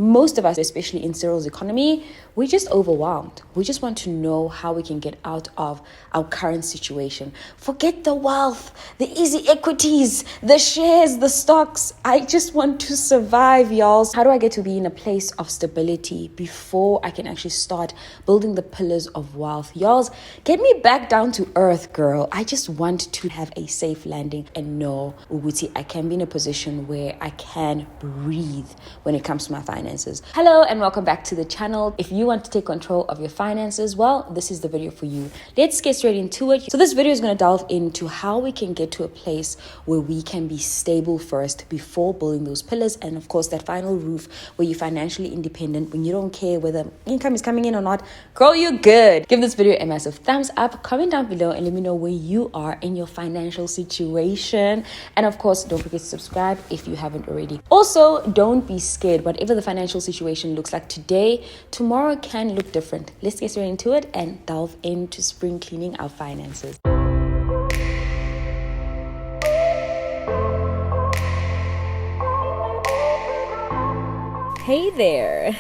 Most of us, especially in Cyril's economy, we're just overwhelmed. We just want to know how we can get out of our current situation. Forget the wealth, the easy equities, the shares, the stocks. I just want to survive, y'all. How do I get to be in a place of stability before I can actually start building the pillars of wealth? Y'all, get me back down to earth, girl. I just want to have a safe landing and know, Uguti, I can be in a position where I can breathe when it comes to my finances. Hello and welcome back to the channel. If you want to take control of your finances, well, this is the video for you. Let's get straight into it. So this video is going to delve into how we can get to a place where we can be stable first before building those pillars, and of course that final roof where you're financially independent, when you don't care whether income is coming in or not. Girl, you're good. Give this video a massive thumbs up, comment down below and let me know where you are in your financial situation, and of course don't forget to subscribe if you haven't already. Also, don't be scared. Whatever the financial situation looks like today, tomorrow can look different. Let's get straight into it and delve into spring cleaning our finances. Hey there,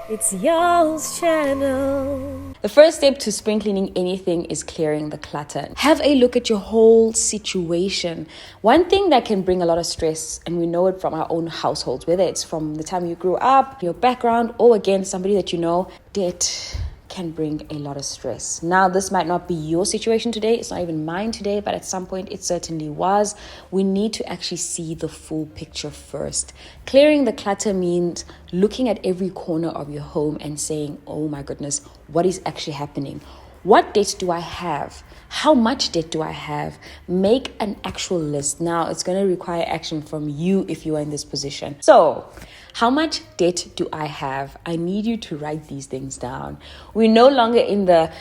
it's Yolz channel. The first step to spring cleaning anything is clearing the clutter. Have a look at your whole situation. One thing that can bring a lot of stress, and we know it from our own households, whether it's from the time you grew up, your background, or again, somebody that you know, debt can bring a lot of stress. Now, this might not be your situation today. It's not even mine today, but at some point it certainly was. We need to actually see the full picture first. Clearing the clutter means looking at every corner of your home and saying, oh my goodness, what is actually happening? What debt do I have? How much debt do I have? Make an actual list. Now, it's going to require action from you if you are in this position. So, how much debt do I have? I need you to write these things down. We're no longer in the,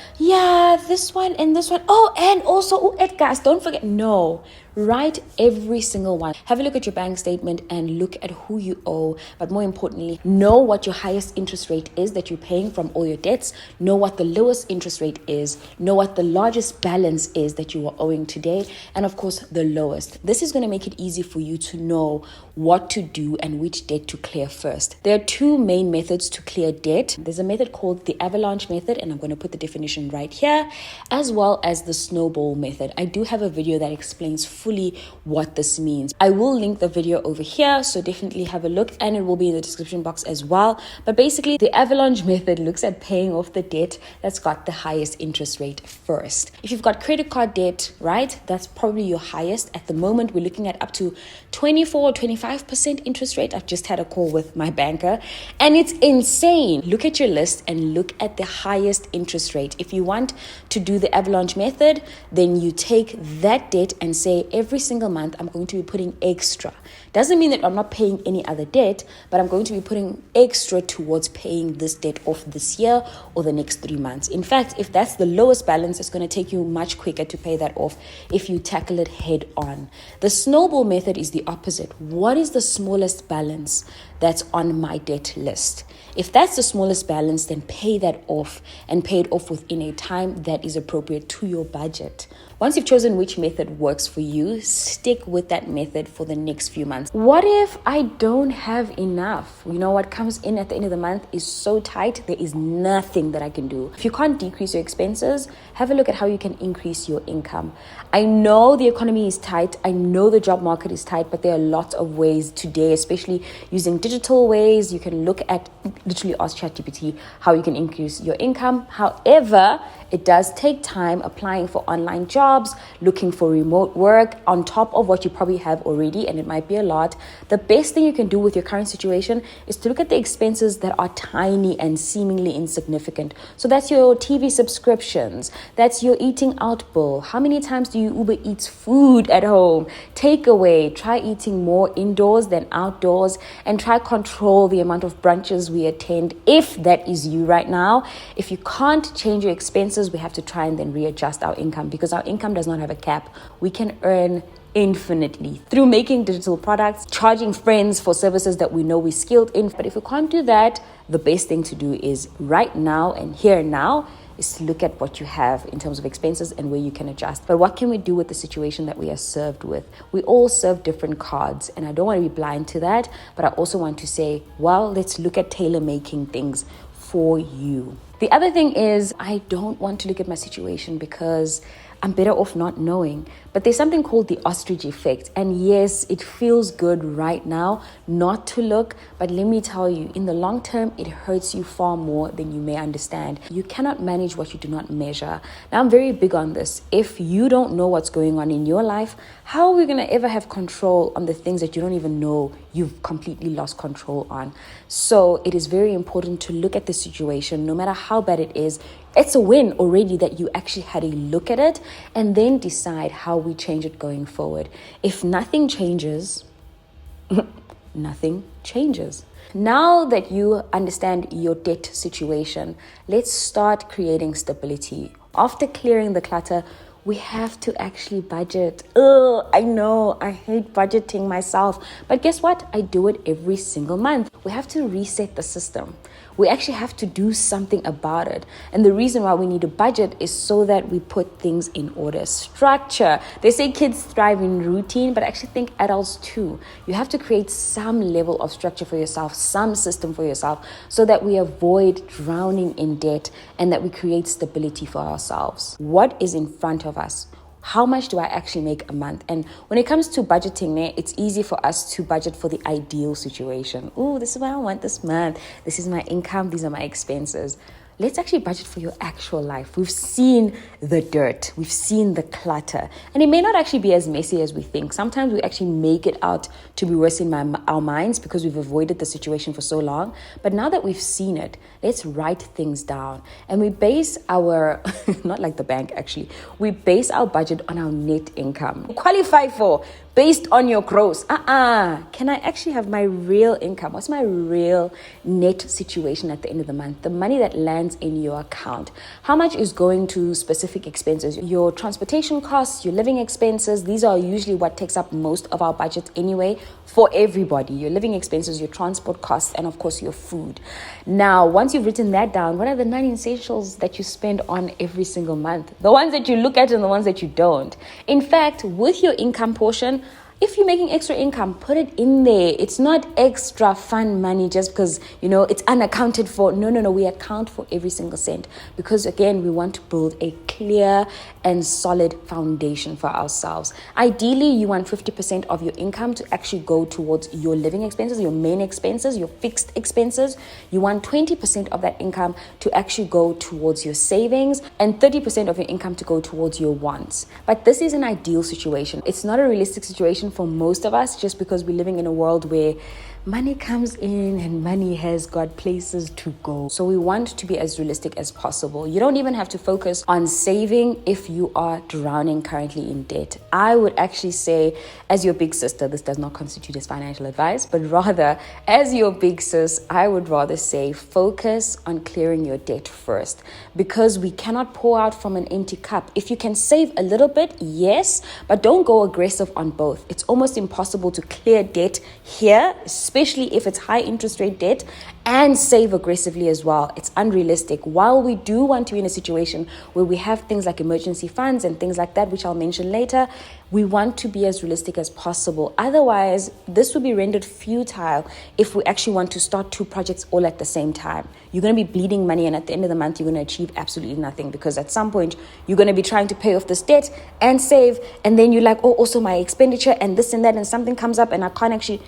this one and this one. Oh, and also, guys, don't forget. No, write every single one. Have a look at your bank statement and look at who you owe. But more importantly, know what your highest interest rate is that you're paying from all your debts. Know what the lowest interest rate is. Know what the largest balance is that you are owing today. And of course, the lowest. This is going to make it easy for you to know what to do and which debt to clear first. There are two main methods to clear debt. There's a method called the avalanche method, and I'm going to put the definition right here, as well as the snowball method. I do have a video that explains fully what this means. I will link the video over here, so definitely have a look, and it will be in the description box as well. But basically, the avalanche method looks at paying off the debt that's got the highest interest rate first. If you've got credit card debt, right, that's probably your highest. At the moment, we're looking at up to 24 or 25% interest rate. I've just had a call with my banker and it's insane. Look at your list and look at the highest interest rate. If you want to do the avalanche method, then you take that debt and say every single month I'm going to be putting extra. Doesn't mean that I'm not paying any other debt, but I'm going to be putting extra towards paying this debt off this year or the next 3 months. In fact, if that's the lowest balance, it's going to take you much quicker to pay that off if you tackle it head on. The snowball method is the opposite. What is the smallest balance that's on my debt list? If that's the smallest balance, then pay that off and pay it off within a time that is appropriate to your budget. Once you've chosen which method works for you, stick with that method for the next few months. What if I don't have enough? You know, what comes in at the end of the month is so tight, there is nothing that I can do. If you can't decrease your expenses, have a look at how you can increase your income. I know the economy is tight. I know the job market is tight, but there are lots of ways today, especially using digital ways. You can look at, literally ask ChatGPT how you can increase your income. However, it does take time applying for online jobs, looking for remote work on top of what you probably have already, and it might be a lot. The best thing you can do with your current situation is to look at the expenses that are tiny and seemingly insignificant. So that's your TV subscriptions, that's your eating out bill. How many times do you Uber Eats food at home? Takeaway. Try eating more indoors than outdoors, and try control the amount of brunches we attend if that is you right now. If you can't change your expenses, we have to try and then readjust our income, because our income does not have a cap. We can earn infinitely through making digital products, charging friends for services that we know we're skilled in. But if we can't do that, the best thing to do is right now and here now is to look at what you have in terms of expenses and where you can adjust. But what can we do with the situation that we are served with? We all serve different cards, and I don't want to be blind to that, but I also want to say, well, let's look at tailor making things for you. The other thing is, I don't want to look at my situation because I'm better off not knowing. But there's something called the ostrich effect. And yes, it feels good right now not to look. But let me tell you, in the long term, it hurts you far more than you may understand. You cannot manage what you do not measure. Now, I'm very big on this. If you don't know what's going on in your life, how are we going to ever have control on the things that you don't even know you've completely lost control on? So it is very important to look at the situation, no matter how bad it is. It's a win already that you actually had a look at it and then decide how we change it going forward. If nothing changes, nothing changes. Now that you understand your debt situation, let's start creating stability. After clearing the clutter, we have to actually budget. I know, I hate budgeting myself. But guess what? I do it every single month. We have to reset the system. We actually have to do something about it. And the reason why we need a budget is so that we put things in order. Structure. They say kids thrive in routine, but I actually think adults too. You have to create some level of structure for yourself, some system for yourself, so that we avoid drowning in debt and that we create stability for ourselves. What is in front of us? How much do I actually make a month? And when it comes to budgeting, it's easy for us to budget for the ideal situation. Oh, this is what I want this month. This is my income. These are my expenses. Let's actually budget for your actual life. We've seen the dirt. We've seen the clutter. And it may not actually be as messy as we think. Sometimes we actually make it out to be worse in our minds because we've avoided the situation for so long. But now that we've seen it, let's write things down. And we base our, not like the bank actually, we base our budget on our net income. Qualify for based on your gross. Can I actually have my real income? What's my real net situation at the end of the month? The money that lands in your account. How much is going to specific expenses? Your transportation costs, your living expenses. These are usually what takes up most of our budget anyway for everybody. Your living expenses, your transport costs, and of course your food. Now, once you've written that down, what are the 9 essentials that you spend on every single month? The ones that you look at and the ones that you don't. In fact, with your income portion, if you're making extra income, put it in there. It's not extra fun money just because, it's unaccounted for. No. We account for every single cent because, again, we want to build a clear and solid foundation for ourselves. Ideally, you want 50% of your income to actually go towards your living expenses, your main expenses, your fixed expenses. You want 20% of that income to actually go towards your savings and 30% of your income to go towards your wants. But this is an ideal situation. It's not a realistic situation for most of us just because we're living in a world where money comes in and money has got places to go. So we want to be as realistic as possible. You don't even have to focus on saving if you are drowning currently in debt. I would actually say, as your big sister, this does not constitute as financial advice, but rather as your big sis, I would rather say focus on clearing your debt first because we cannot pour out from an empty cup. If you can save a little bit, yes, but don't go aggressive on both. It's almost impossible to clear debt here, especially if it's high interest rate debt, and save aggressively as well. It's unrealistic. While we do want to be in a situation where we have things like emergency funds and things like that, which I'll mention later, we want to be as realistic as possible. Otherwise, this will be rendered futile if we actually want to start 2 projects all at the same time. You're going to be bleeding money, and at the end of the month, you're going to achieve absolutely nothing because at some point, you're going to be trying to pay off this debt and save, and then you're like, oh, also my expenditure and this and that, and something comes up and I can't actually...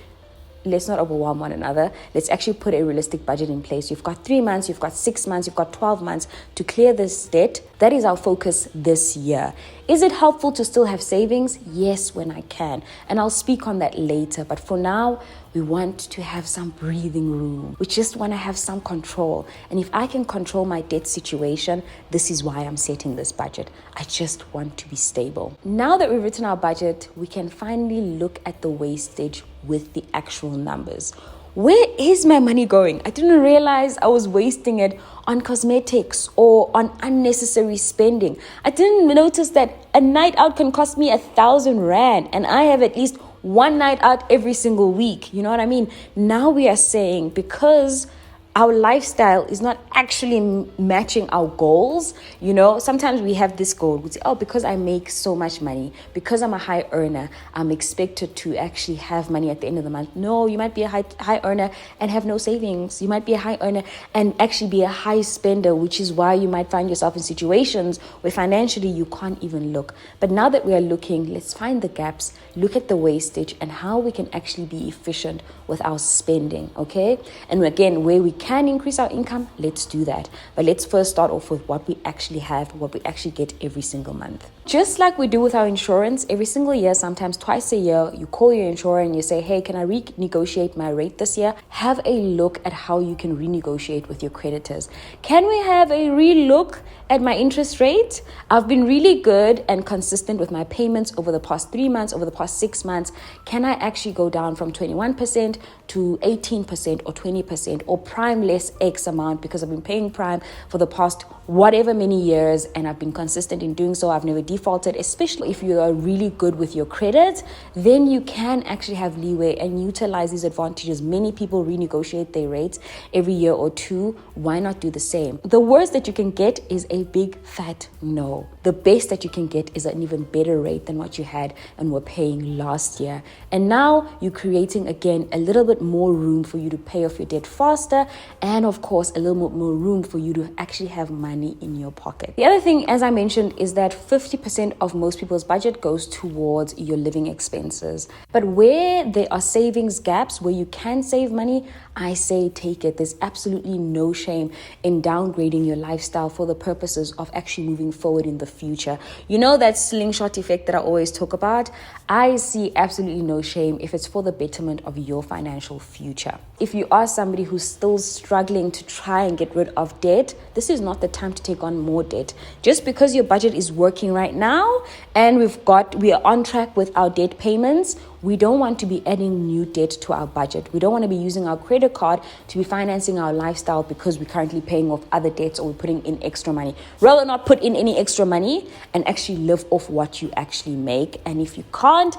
Let's not overwhelm one another. Let's actually put a realistic budget in place. You've got 3 months, you've got 6 months, you've got 12 months to clear this debt. That is our focus this year. Is it helpful to still have savings? Yes, when I can. And I'll speak on that later. But for now, we want to have some breathing room. We just want to have some control. And if I can control my debt situation, this is why I'm setting this budget. I just want to be stable. Now that we've written our budget, we can finally look at the wastage with the actual numbers. where is my money going? I didn't realize I was wasting it on cosmetics or on unnecessary spending. I didn't notice that a night out can cost me 1,000 rand and I have at least one night out every single week. You know what I mean? Now we are saying, because our lifestyle is not actually matching our goals. You know, sometimes we have this goal. We say, oh, because I make so much money, because I'm a high earner, I'm expected to actually have money at the end of the month. No, you might be a high earner and have no savings. You might be a high earner and actually be a high spender, which is why you might find yourself in situations where financially you can't even look. But now that we are looking, let's find the gaps, look at the wastage and how we can actually be efficient with our spending, okay? And again, where we can increase our income, let's do that. But let's first start off with what we actually have, what we actually get every single month. Just like we do with our insurance, every single year, sometimes twice a year, you call your insurer and you say, hey, can I renegotiate my rate this year? Have a look at how you can renegotiate with your creditors. Can we have a relook at my interest rate? I've been really good and consistent with my payments over the past 3 months, over the past 6 months. Can I actually go down from 21% to 18% or 20% or prime less X amount, because I've been paying prime for the past whatever many years and I've been consistent in doing so. I've never defaulted. Especially if you are really good with your credit, then you can actually have leeway and utilize these advantages. Many people renegotiate their rates every year or two. Why not do the same? The worst that you can get is a big fat no. The best that you can get is an even better rate than what you had and were paying last year. And now you're creating again a little bit more room for you to pay off your debt faster, and of course a little bit more room for you to actually have money in your pocket. The other thing, as I mentioned, is that 50% of most people's budget goes towards your living expenses. But where there are savings gaps, where you can save money, I say take it. There's absolutely no shame in downgrading your lifestyle for the purposes of actually moving forward in the future. You know that slingshot effect that I always talk about? I see absolutely no shame if it's for the betterment of your financial future. If you are somebody who's still struggling to try and get rid of debt, this is not the time to take on more debt. Just because your budget is working right now and we are on track with our debt payments, we don't want to be adding new debt to our budget. We don't want to be using our credit card to be financing our lifestyle because we're currently paying off other debts or we're putting in extra money. Rather not put in any extra money and actually live off what you actually make. And if you can't,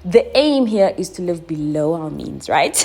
the aim here is to live below our means, right?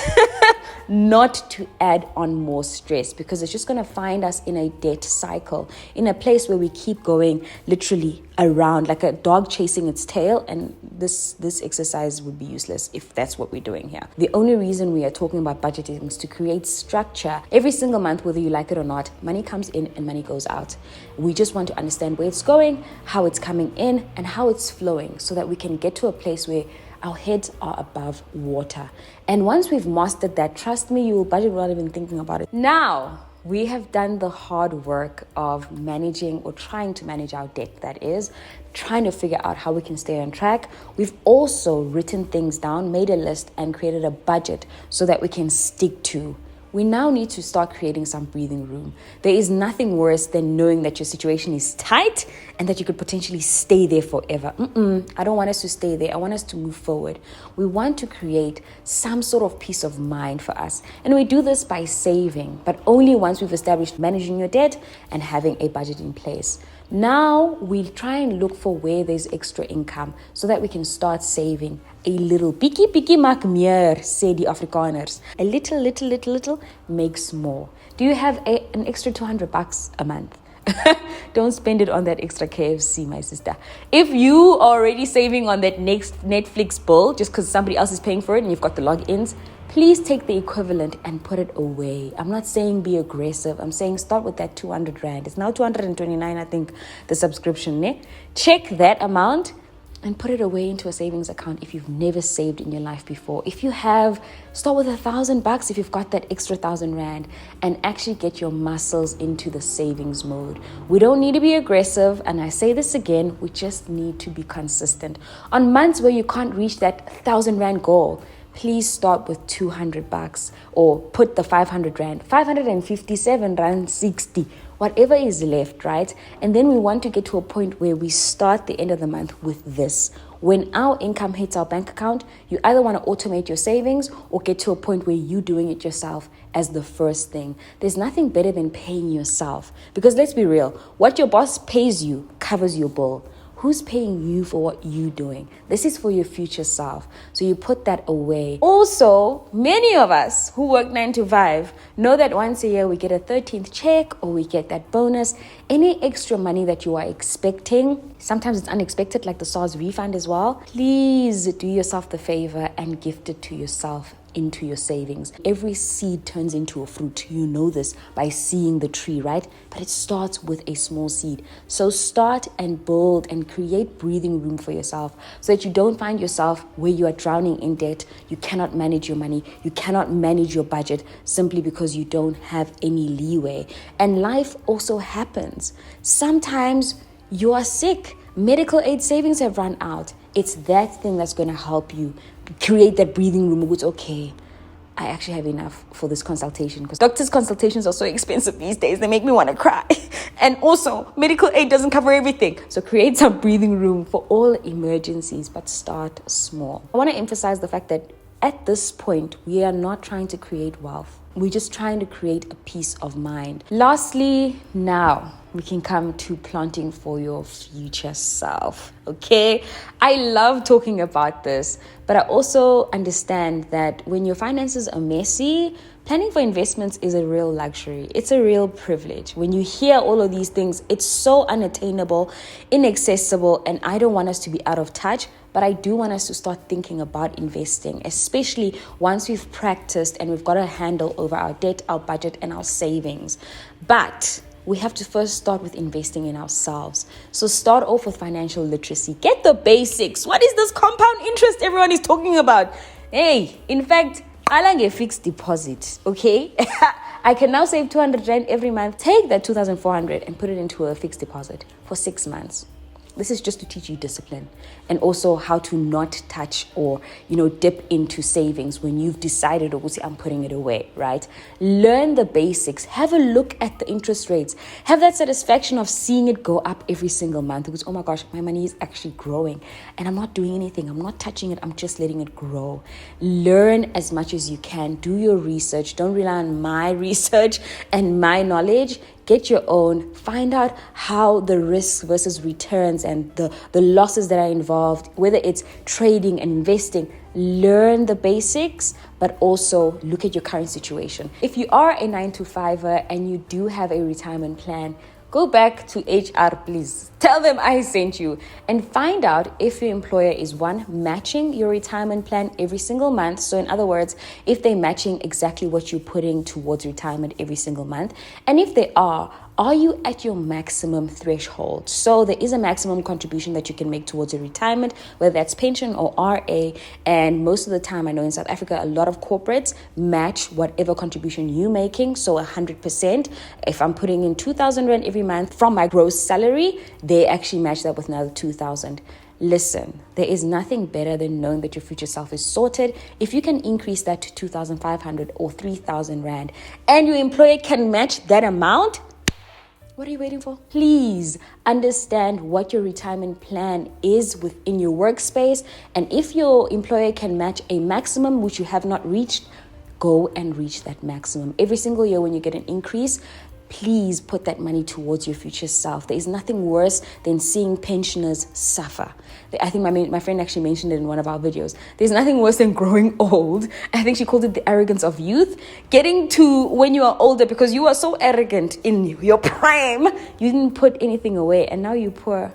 Not to add on more stress, because it's just going to find us in a debt cycle, in a place where we keep going literally around like a dog chasing its tail. And this exercise would be useless if that's what we're doing here. The only reason we are talking about budgeting is to create structure. Every single month, whether you like it or not, money comes in and money goes out. We just want to understand where it's going, how it's coming in, and how it's flowing, so that we can get to a place where our heads are above water. And once we've mastered that, trust me, you will budget without even thinking about it. Now, we have done the hard work of managing, or trying to manage our debt, that is, trying to figure out how we can stay on track. We've also written things down, made a list, and created a budget so that we can stick to. We now need to start creating some breathing room. There is nothing worse than knowing that your situation is tight and that you could potentially stay there forever. I don't want us to stay there. I want us to move forward. We want to create some sort of peace of mind for us. And we do this by saving, but only once we've established managing your debt and having a budget in place. Now we try and look for where there's extra income so that we can start saving a little. Pikkie maak meer, sê die Afrikaners. A little makes more. Do you have an extra $200 a month? Don't spend it on that extra KFC, my sister. If you are already saving on that next Netflix bill just because somebody else is paying for it and you've got the logins, please take the equivalent and put it away. I'm not saying be aggressive. I'm saying start with that 200 Rand. It's now 229, I think, the subscription. Ne? Check that amount and put it away into a savings account if you've never saved in your life before. If you have, start with $1,000 if you've got that extra 1,000 Rand, and actually get your muscles into the savings mode. We don't need to be aggressive, and I say this again, we just need to be consistent. On months where you can't reach that 1,000 Rand goal, please start with $200 or put the 500 Rand, 557 Rand 60, whatever is left, right? And then we want to get to a point where we start the end of the month with this. When our income hits our bank account, you either want to automate your savings or get to a point where you're doing it yourself as the first thing. There's nothing better than paying yourself, because let's be real, what your boss pays you covers your bill. Who's paying you for what you're doing? This is for your future self. So you put that away. Also, many of us who work 9 to 5 know that once a year we get a 13th check or we get that bonus. Any extra money that you are expecting, sometimes it's unexpected, like the SARS refund as well. Please do yourself the favor and gift it to yourself into your savings. Every seed turns into a fruit. You know this by seeing the tree, right? But it starts with a small seed. So start and build and create breathing room for yourself so that you don't find yourself where you are drowning in debt. You cannot manage your money. You cannot manage your budget simply because you don't have any leeway. And life also happens. Sometimes you are sick. Medical aid savings have run out. It's that thing that's going to help you create that breathing room where it's okay, I actually have enough for this consultation, because doctors' consultations are so expensive these days. They make me want to cry. And also, medical aid doesn't cover everything. So create some breathing room for all emergencies, but start small. I want to emphasize the fact that at this point, we are not trying to create wealth. We're just trying to create a peace of mind. Lastly, now we can come to planting for your future self. Okay? I love talking about this, but I also understand that when your finances are messy, planning for investments is a real luxury. It's a real privilege. When you hear all of these things, it's so unattainable, inaccessible, and I don't want us to be out of touch. But I do want us to start thinking about investing, especially once we've practiced and we've got a handle over our debt, our budget, and our savings. But we have to first start with investing in ourselves. So start off with financial literacy. Get the basics. What is this compound interest everyone is talking about? Hey, in fact, I like a fixed deposit, okay? I can now save 200 Rand every month. Take that 2,400 and put it into a fixed deposit for 6 months. This is just to teach you discipline and also how to not touch or, dip into savings when you've decided, I'm putting it away, right? Learn the basics. Have a look at the interest rates. Have that satisfaction of seeing it go up every single month. Because, oh my gosh, my money is actually growing and I'm not doing anything. I'm not touching it. I'm just letting it grow. Learn as much as you can. Do your research. Don't rely on my research and my knowledge. Get your own. Find out how the risks versus returns and the losses that are involved, whether it's trading and investing. Learn the basics, but also look at your current situation. If you are a 9-to-5er and you do have a retirement plan, go back to HR, please. Tell them I sent you and find out if your employer is matching your retirement plan every single month. So in other words, if they're matching exactly what you're putting towards retirement every single month. And if they are you at your maximum threshold? So there is a maximum contribution that you can make towards your retirement, whether that's pension or RA. And most of the time, I know in South Africa, a lot of corporates match whatever contribution you're making. So 100%. If I'm putting in 2,000 Rand every month from my gross salary, they actually match that with another 2,000. Listen, there is nothing better than knowing that your future self is sorted. If you can increase that to 2,500 or 3,000 Rand and your employer can match that amount, what are you waiting for? Please understand what your retirement plan is within your workspace. And if your employer can match a maximum, which you have not reached, go and reach that maximum. Every single year when you get an increase, please put that money towards your future self. There is nothing worse than seeing pensioners suffer. I think my friend actually mentioned it in one of our videos. There's nothing worse than growing old. I think she called it the arrogance of youth. Getting to when you are older because you are so arrogant in your prime. You didn't put anything away and now you're poor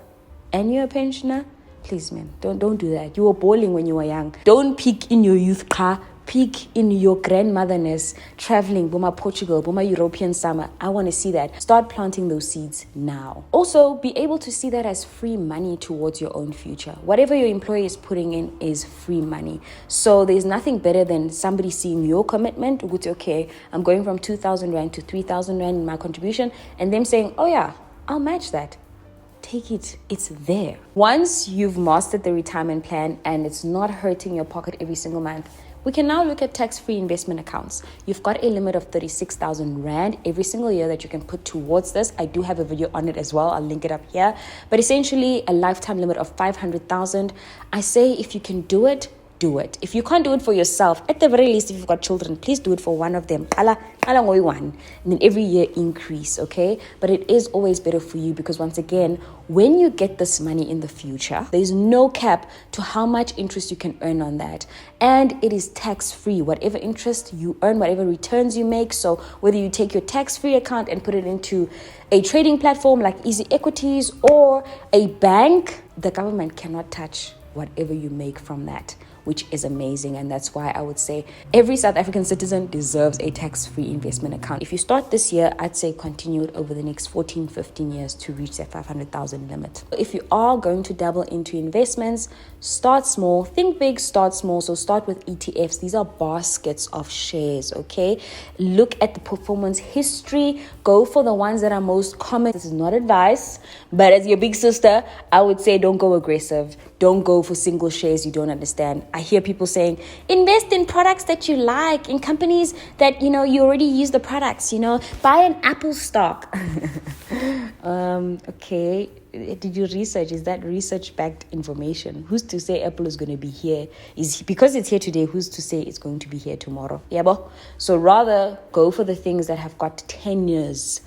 and you're a pensioner. Please, man, don't do that. You were balling when you were young. Don't peak in your youth car. Peak in your grandmotherness, traveling, Boma Portugal, Boma European summer. I want to see that. Start planting those seeds now. Also, be able to see that as free money towards your own future. Whatever your employer is putting in is free money. So there's nothing better than somebody seeing your commitment, which, okay, I'm going from 2,000 Rand to 3,000 Rand in my contribution, and them saying, oh yeah, I'll match that. Take it. It's there. Once you've mastered the retirement plan and it's not hurting your pocket every single month, we can now look at tax-free investment accounts. You've got a limit of 36,000 Rand every single year that you can put towards this. I do have a video on it as well. I'll link it up here. But essentially a lifetime limit of 500,000. I say if you can do it, do it. If you can't do it for yourself, at the very least, if you've got children, please do it for one of them. And then every year increase, okay? But it is always better for you because once again, when you get this money in the future, there's no cap to how much interest you can earn on that. And it is tax-free. Whatever interest you earn, whatever returns you make. So whether you take your tax-free account and put it into a trading platform like Easy Equities or a bank, the government cannot touch whatever you make from that, which is amazing. And that's why I would say every South African citizen deserves a tax-free investment account. If you start this year, I'd say continue it over the next 14, 15 years to reach that 500,000 limit. If you are going to dabble into investments, start small, think big, start small. So start with ETFs. These are baskets of shares, okay? Look at the performance history. Go for the ones that are most common. This is not advice, but as your big sister, I would say don't go aggressive. Don't go for single shares you don't understand. I hear people saying, invest in products that you like, in companies that, you already use the products, buy an Apple stock. Okay. Did you research? Is that research-backed information? Who's to say Apple is going to be here? Because it's here today, who's to say it's going to be here tomorrow? Yeah, so rather go for the things that have got 10 years,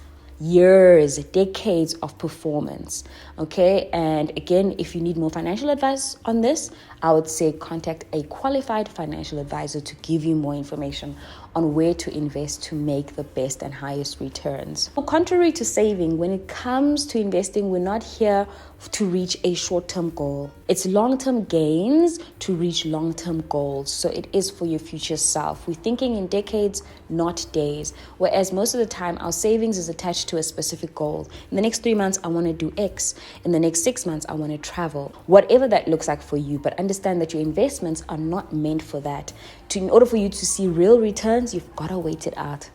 decades of performance. Okay. And again, if you need more financial advice on this, I would say contact a qualified financial advisor to give you more information on where to invest to make the best and highest returns. So contrary to saving, when it comes to investing, we're not here to reach a short-term goal. It's long-term gains to reach long-term goals. So it is for your future self. We're thinking in decades, not days. Whereas most of the time, our savings is attached to a specific goal. In the next 3 months, I want to do X. In the next 6 months, I want to travel. Whatever that looks like for you. But understand that your investments are not meant for that. In order for you to see real returns, you've got to wait it out.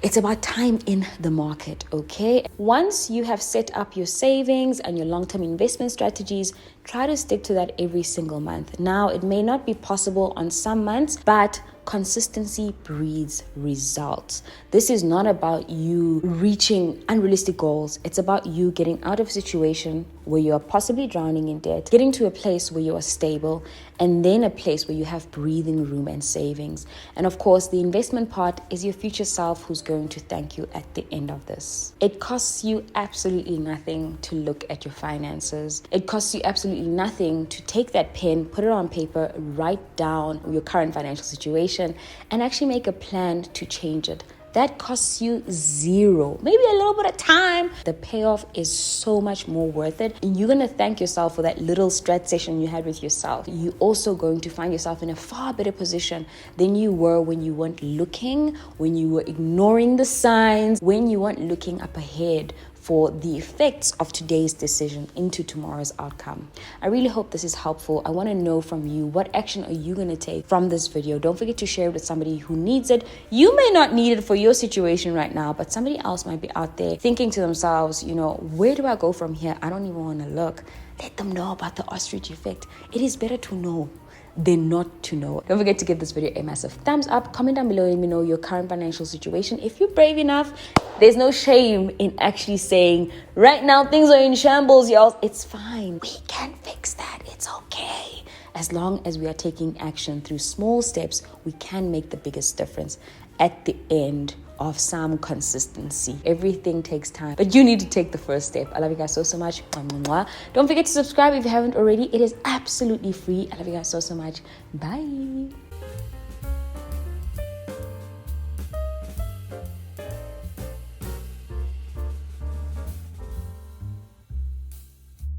It's about time in the market, okay? Once you have set up your savings and your long-term investment strategies, try to stick to that every single month. Now, it may not be possible on some months, but consistency breeds results. This is not about you reaching unrealistic goals. It's about you getting out of a situation where you are possibly drowning in debt, getting to a place where you are stable, and then a place where you have breathing room and savings. And of course, the investment part is your future self who's going to thank you at the end of this. It costs you absolutely nothing to look at your finances. It costs you absolutely nothing to take that pen, put it on paper, write down your current financial situation, and actually make a plan to change it. That costs you zero, maybe a little bit of time. The payoff is so much more worth it. And you're going to thank yourself for that little stretch session you had with yourself. You're also going to find yourself in a far better position than you were when you weren't looking, when you were ignoring the signs, when you weren't looking up ahead for the effects of today's decision into tomorrow's outcome. I really hope this is helpful. I want to know from you, what action are you going to take from this video? Don't forget to share it with somebody who needs it. You may not need it for your situation right now, but somebody else might be out there thinking to themselves, where do I go from here? I don't even want to look. Let them know about the ostrich effect. It is better to know than not to know. Don't forget to give this video a massive thumbs up. Comment down below and let me know your current financial situation. If you're brave enough, there's no shame in actually saying, right now things are in shambles, y'all. It's fine. We can fix that. It's okay. As long as we are taking action through small steps, we can make the biggest difference at the end of some consistency. Everything takes time, but you need to take the first step. I love you guys so much. Don't forget to subscribe if you haven't already. It is absolutely free. I love you guys so much. Bye.